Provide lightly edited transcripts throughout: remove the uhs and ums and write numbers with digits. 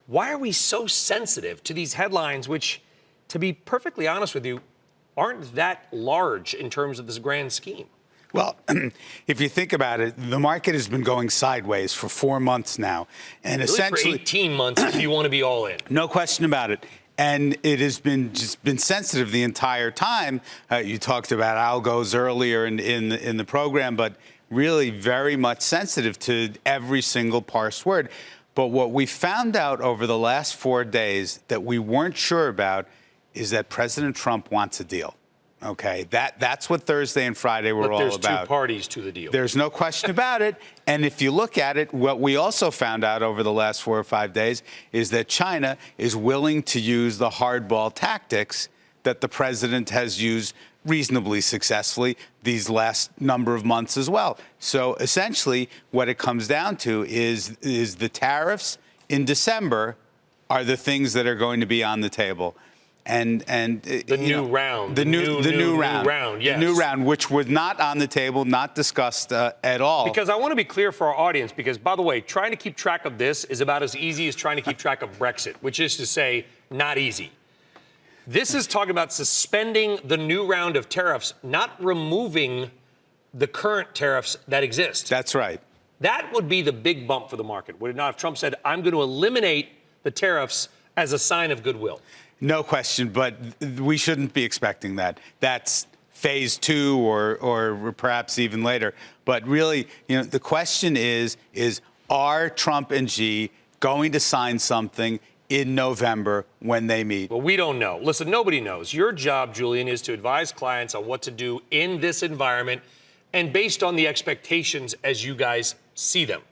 Why are we so sensitive to these headlines, which, to be perfectly honest with you, aren't that large in terms of this grand scheme? Well, if you think about it, the market has been going sideways for 4 months now. And really essentially, for 18 months if you want to be all in. No question about it. And it has been sensitive the entire time. You talked about algos earlier in the program, but really very much sensitive to every single parsed word. But what we found out over the last 4 days that we weren't sure about is that President Trump wants a deal. Okay, that's what Thursday and Friday were all about. But there's two parties to the deal. There's no question about it. And if you look at it, what we also found out over the last 4 or 5 days is that China is willing to use the hardball tactics that the president has used reasonably successfully these last number of months as well. So essentially, what it comes down to is the tariffs in December are the things that are going to be on the table. And the new round. The new round. Yes. The new round, which was not on the table, not discussed at all. Because I want to be clear for our audience, because, by the way, trying to keep track of this is about as easy as trying to keep track of Brexit, which is to say, not easy. This is talking about suspending the new round of tariffs, not removing the current tariffs that exist. That's right. That would be the big bump for the market, would it not? If Trump said, I'm going to eliminate the tariffs as a sign of goodwill. No question, but we shouldn't be expecting that. That's phase 2 or perhaps even later. But really, the question is are Trump and Xi going to sign something in November when they meet? Well, we don't know. Listen, nobody knows. Your job, Julian, is to advise clients on what to do in this environment and based on the expectations as you guys see them.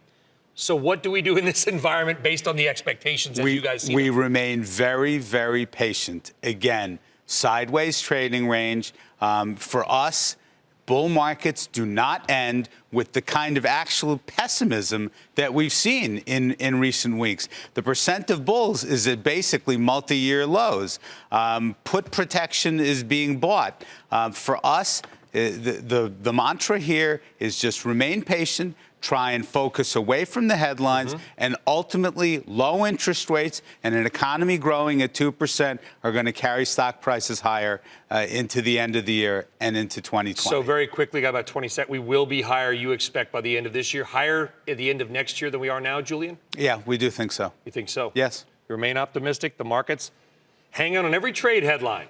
So what do we do in this environment based on the expectations as you guys see them? We remain very, very patient. Again, sideways trading range. For us, bull markets do not end with the kind of actual pessimism that we've seen in recent weeks. The percent of bulls is at basically multi-year lows. Put protection is being bought. For us, the mantra here is just remain patient, try and focus away from the headlines, and ultimately low interest rates and an economy growing at 2% are going to carry stock prices higher into the end of the year and into 2020. So very quickly, got about 20 seconds. We will be higher, you expect, by the end of this year, higher at the end of next year than we are now, Julian? Yeah, we do think so. You think so? Yes. You remain optimistic. The markets hang on every trade headline.